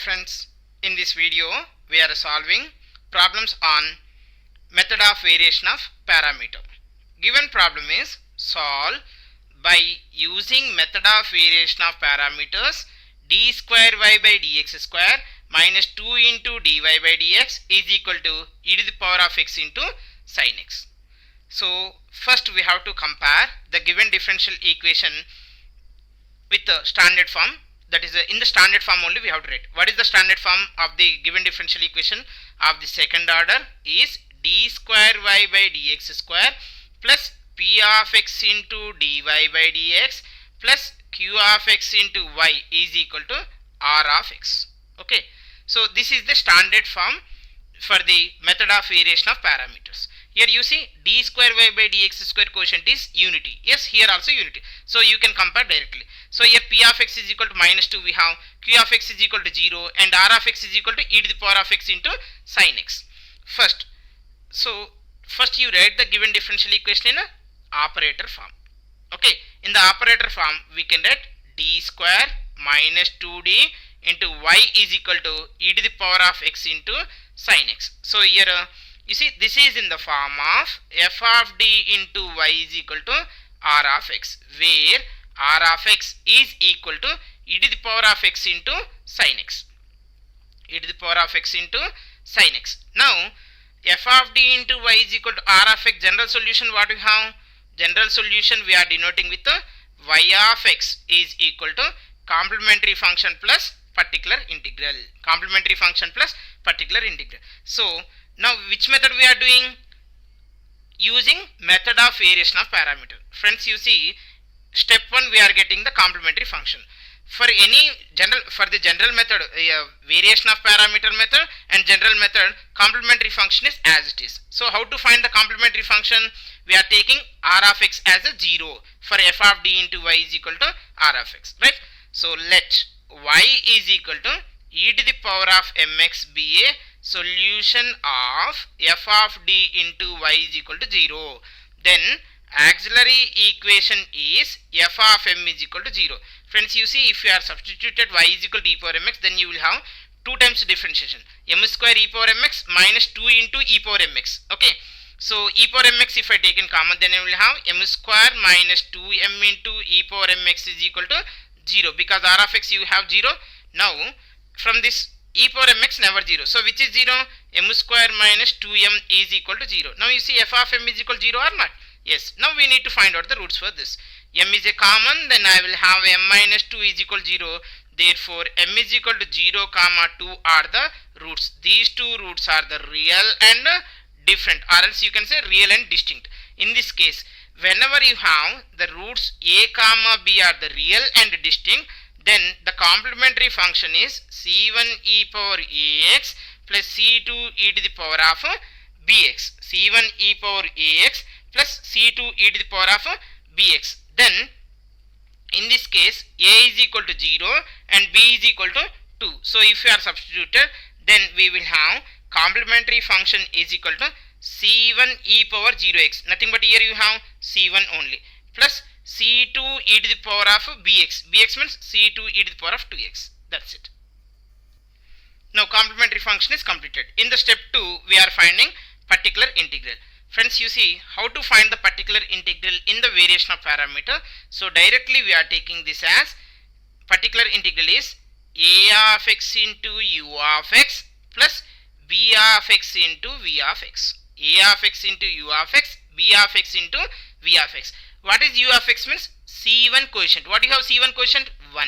friends, in this video we are solving problems on method of variation of parameter. Given problem is solve by using method of variation of parameters d square y by dx square minus 2 into dy by dx is equal to e to the power of x into sin x. So first we have to compare the given differential equation with the standard form. That is in the standard form only we have to write. What is the standard form of the given differential equation of the second order is d square y by dx square plus p of x into dy by dx plus q of x into y is equal to r of x. Okay. So this is the standard form for the method of variation of parameters. Here you see d square y by dx square quotient is unity. Yes, here also unity. So you can compare directly. So here p of x is equal to minus 2 we have, q of x is equal to 0 and r of x is equal to e to the power of x into sin x. First you write the given differential equation in a operator form. Okay, in the operator form we can write d square minus 2d into y is equal to e to the power of x into sin x. So here you see this is in the form of f of d into y is equal to r of x, where r of x is equal to e to the power of x into sin x. E to the power of x into sin x. Now f of d into y is equal to r of x. General solution what we have? General solution we are denoting with y of x is equal to complementary function plus particular integral. Complementary function plus particular integral. So now which method we are doing? Using method of variation of parameter. Friends, you see step 1 we are getting the complementary function. For the general method, variation of parameter method and general method, complementary function is as it is. So how to find the complementary function? We are taking r of x as a 0 for f of d into y is equal to r of x, right? So let y is equal to e to the power of mx be a solution of f of d into y is equal to 0. Then auxiliary equation is f of m is equal to 0. Friends, you see if you are substituted y is equal to e power mx, then you will have 2 times differentiation, m square e power mx minus 2 into e power mx. Okay, so e power mx if I take in common, then I will have m square minus 2m into e power mx is equal to 0, because r of x you have 0. Now from this e power mx never 0, so which is 0? M square minus 2m is equal to 0. Now you see f of m is equal to 0 or not? Yes. Now we need to find out the roots for this. M is a common, then I will have m minus 2 is equal to 0. Therefore m is equal to 0 comma 2 are the roots. These two roots are the real and different, or else you can say real and distinct. In this case, whenever you have the roots a comma b are the real and distinct, then the complementary function is c1 e power ax plus c2 e to the power of bx. c1 e power ax plus c2 e to the power of bx. Then in this case a is equal to 0 and b is equal to 2. So if you are substituted, then we will have complementary function is equal to c1 e power 0x, nothing but here you have c1 only, plus c2 e to the power of bx. Bx means c2 e to the power of 2x. That's it. Now complementary function is completed. In the step 2 we are finding particular integral. Friends, you see how to find the particular integral in the variation of parameter. So directly we are taking this as particular integral is a of x into u of x plus b of x into v of x. A of x into u of x, b of x into v of x. What is u of x means? C1 quotient. What you have C1 quotient? 1.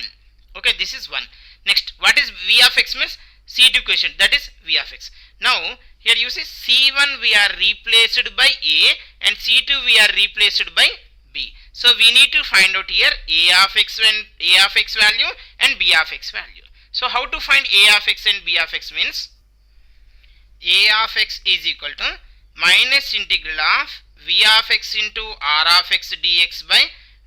Okay, this is 1. Next, what is v of x means? C2 quotient, that is v of x. Now here you see C1 we are replaced by a and C2 we are replaced by b. So we need to find out here a of x value and b of x value. So how to find a of x and b of x means? A of x is equal to minus integral of v of x into r of x dx by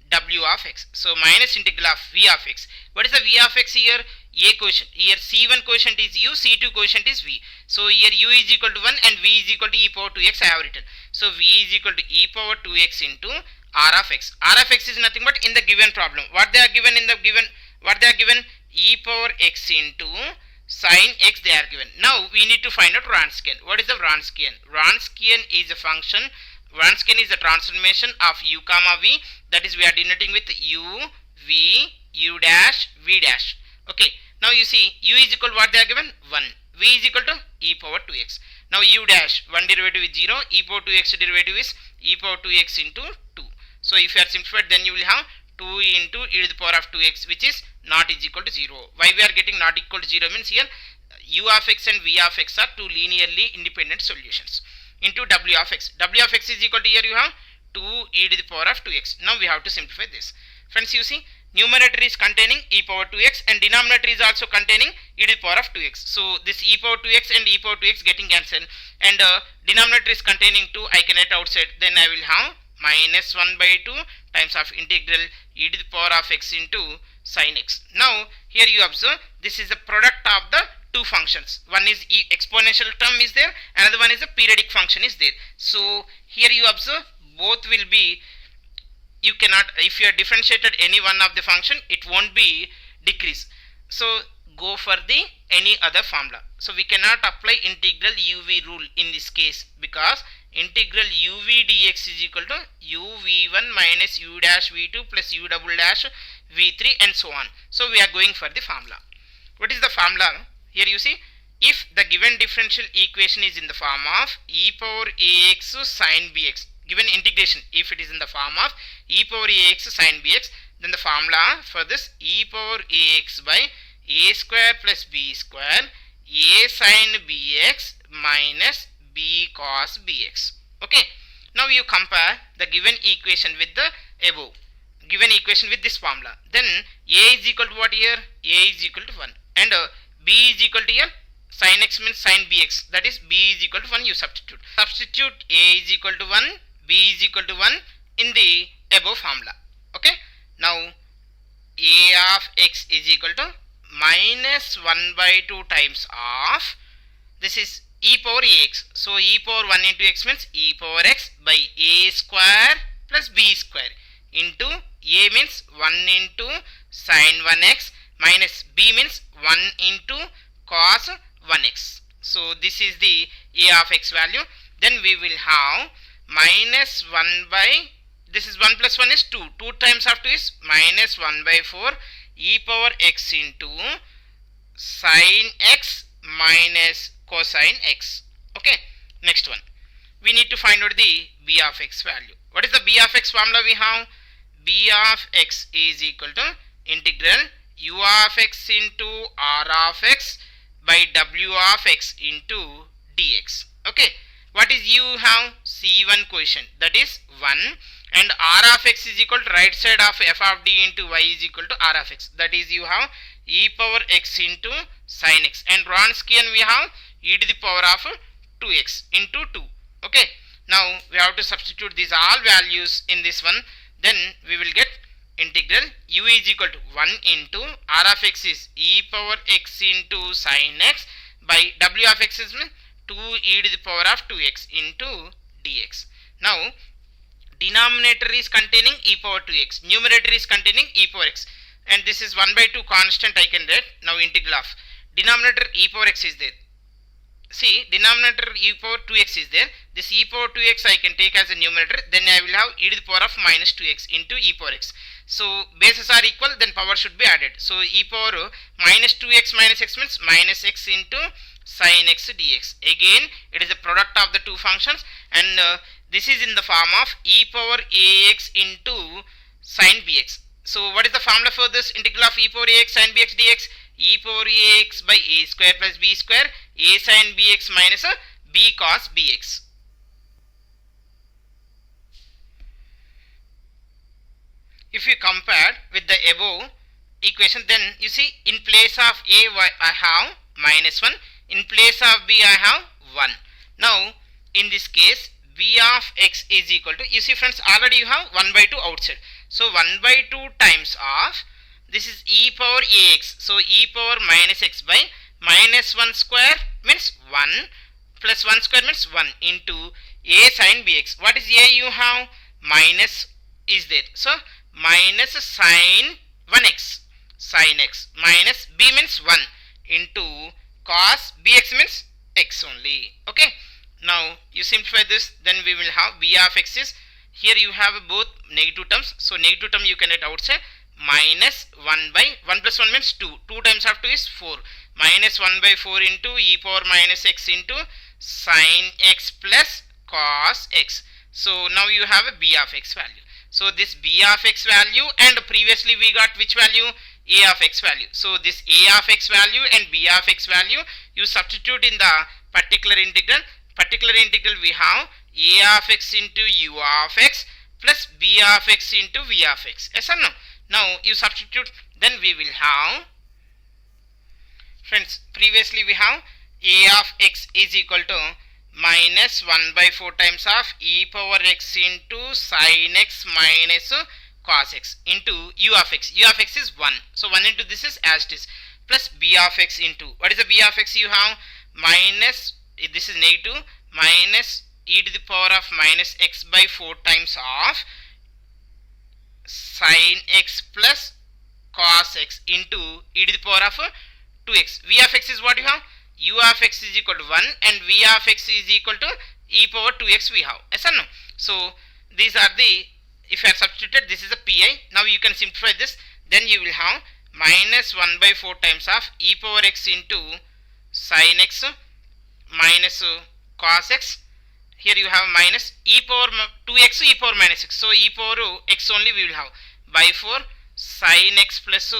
w of x. So minus integral of v of x. What is the v of x here? A quotient. Here c1 quotient is u, c2 quotient is v. So here u is equal to 1 and v is equal to e power 2x I have written. So v is equal to e power 2x into r of x. R of x is nothing but in the given problem. What they are given in the given? What they are given? E power x into sin x they are given. Now we need to find out Wronskian. What is the Wronskian? Wronskian is a function. Wronskian is the transformation of u comma v, that is we are denoting with u, v, u dash, v dash. Okay, now you see u is equal to what they are given? 1. V is equal to e power 2x. Now u dash, 1 derivative is 0, e power 2x derivative is e power 2x into 2. So if you are simplified, then you will have 2 into e to the power of 2x, which is not is equal to 0. Why we are getting not equal to 0 means here u of x and v of x are two linearly independent solutions, into w of x. W of x is equal to, here you have 2 e to the power of 2x. Now we have to simplify this. Friends, you see numerator is containing e power 2x and denominator is also containing e to the power of 2x. So this e power 2x and e power 2x getting cancelled, and denominator is containing 2, I can write outside. Then I will have minus 1 by 2 times of integral e to the power of x into sin x. Now here you observe this is the product of the two functions. One is exponential term is there, another one is a periodic function is there. So here you observe both will be, you cannot, if you have differentiated any one of the function, it won't be decrease. So go for the any other formula. So we cannot apply integral uv rule in this case, because integral uv dx is equal to uv1 minus u dash v2 plus u double dash v3 and so on. So we are going for the formula. What is the formula? Here you see, if the given differential equation is in the form of e power ax sin bx, given integration, if it is in the form of e power ax sin bx, then the formula for this e power ax by a square plus b square a sin bx minus b cos bx. Okay, now you compare the given equation with the above given equation with this formula. Then a is equal to what here? A is equal to 1, and b is equal to here sin x means sin bx, that is b is equal to 1. You substitute a is equal to 1, b is equal to 1 in the above formula. Okay, now a of x is equal to minus 1 by 2 times of, this is e power ax. So e power 1 into x means e power x by a square plus b square into a means 1 into sin 1x minus b means 1 into cos 1x. So this is the a of x value. Then we will have minus 1 by, this is 1 plus 1 is 2. 2 times of 2 is minus 1 by 4 e power x into sin x minus cosine x. Okay, next one. We need to find out the b of x value. What is the b of x formula we have? B of x is equal to integral u of x into r of x by w of x into dx. Okay, what is u have? C1 quotient, that is 1, and r of x is equal to right side of f of d into y is equal to r of x, that is you have e power x into sin x, and Wronskian we have e to the power of 2x into 2. Okay, now we have to substitute these all values in this one. Then we will get integral u is equal to 1 into r of x is e power x into sin x by w of x is 2 e to the power of 2x into dx. Now denominator is containing e power 2x, numerator is containing e power x, and this is 1 by 2 constant I can write. Now integral of denominator e power x is there. See, denominator e power 2x is there. This e power 2x I can take as a numerator. Then I will have e to the power of minus 2x into e power x. So bases are equal, then power should be added. So e power minus 2x minus x means minus x into sin x dx. Again, it is a product of the two functions, and this is in the form of e power ax into sin bx. So what is the formula for this integral of e power ax sin bx dx? E power ax by a square plus b square a sin bx minus b cos bx. If you compare with the above equation, then you see in place of a I have minus 1, in place of b I have 1. Now in this case b of x is equal to, you see friends, already you have 1 by 2 outside. So 1 by 2 times of, this is e power ax. So e power minus x by minus 1 square means 1 plus 1 square means 1 into a sin bx. What is a? You have minus is there. So minus sin 1x, sin x minus b means 1 into cos bx means x only. Okay, now you simplify this, then we will have b of x is, here you have both negative terms, so negative term you can write outside, minus 1 by 1 plus 1 means 2, 2 times of 2 is 4, minus 1 by 4 into e power minus x into sin x plus cos x. So now you have a b of x value. So this b of x value, and previously we got which value? A of x value. So this a of x value and b of x value you substitute in the particular integral. Particular integral we have a of x into u of x plus b of x into v of x. Yes or no? Now you substitute, then we will have, friends, previously we have a of x is equal to minus 1 by 4 times of e power x into sin x minus cos x into u of x. U of x is 1. So 1 into this is as it is, plus b of x into, what is the b of x you have? Minus, this is negative, minus e to the power of minus x by 4 times of sin x plus cos x into e to the power of 2x. V of x is what you have? U of x is equal to 1 and v of x is equal to e power 2x we have. Yes or no? So these are the, if you are substituted, this is a pi. Now you can simplify this, then you will have minus 1 by 4 times of e power x into sin x minus cos x. Here you have minus e power 2x e power minus x. So e power x only we will have by 4 sin x plus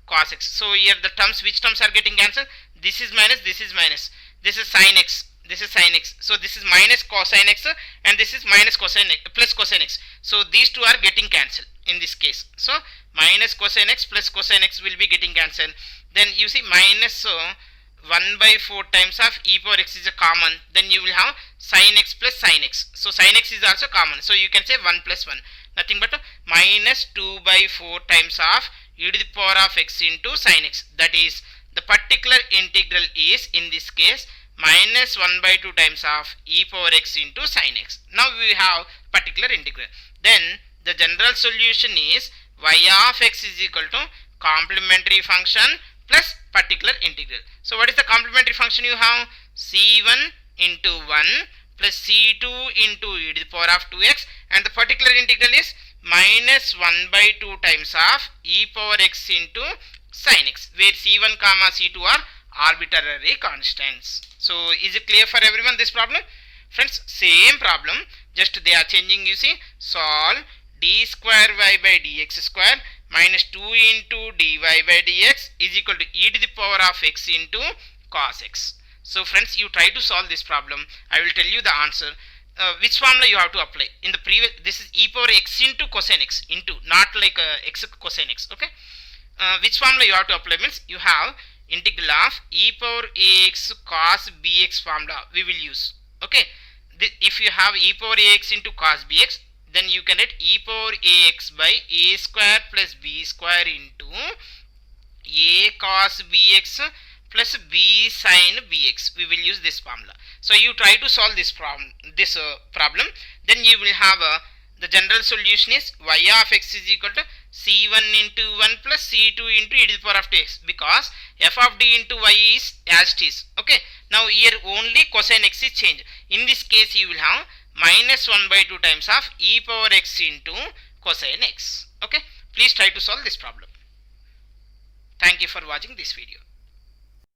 cos x. So here the terms, which terms are getting cancelled? This is minus, this is minus, this is sin x, this is sin x. So this is minus cosine x and this is minus cosine x plus cosine x. So these two are getting cancelled in this case. So minus cosine x plus cosine x will be getting cancelled. Then you see minus 1 by 4 times of e power x is a common, then you will have sin x plus sin x. So sin x is also common, so you can say 1 plus 1, nothing but minus 2 by 4 times of e to the power of x into sin x. That is, the particular integral is in this case minus 1 by 2 times of e power x into sin x. Now we have particular integral. Then the general solution is y of x is equal to complementary function plus particular integral. So what is the complementary function you have? c1 into 1 plus c2 into e to the power of 2x, and the particular integral is minus 1 by 2 times of e power x into sin x, where c1 comma c2 are arbitrary constants. So is it clear for everyone this problem? Friends, same problem, just they are changing. You see, solve d square y by dx square minus 2 into dy by dx is equal to e to the power of x into cos x. So friends, you try to solve this problem. I will tell you the answer. Which formula you have to apply in the previous, this is e power x into cosine x into, not like x cosine x. Okay, which formula you have to apply means, you have integral of e power ax cos bx formula we will use. Okay, if you have e power ax into cos bx, then you can write e power ax by a square plus b square into a cos bx plus b sin bx. We will use this formula. So you try to solve this problem, then you will have the general solution is y of x is equal to c1 into 1 plus c2 into e to the power of 2x, because f of d into y is as it is. Okay, now here only cosine x is changed. In this case you will have minus 1 by 2 times of e power x into cosine x. Okay, please try to solve this problem. Thank you for watching this video.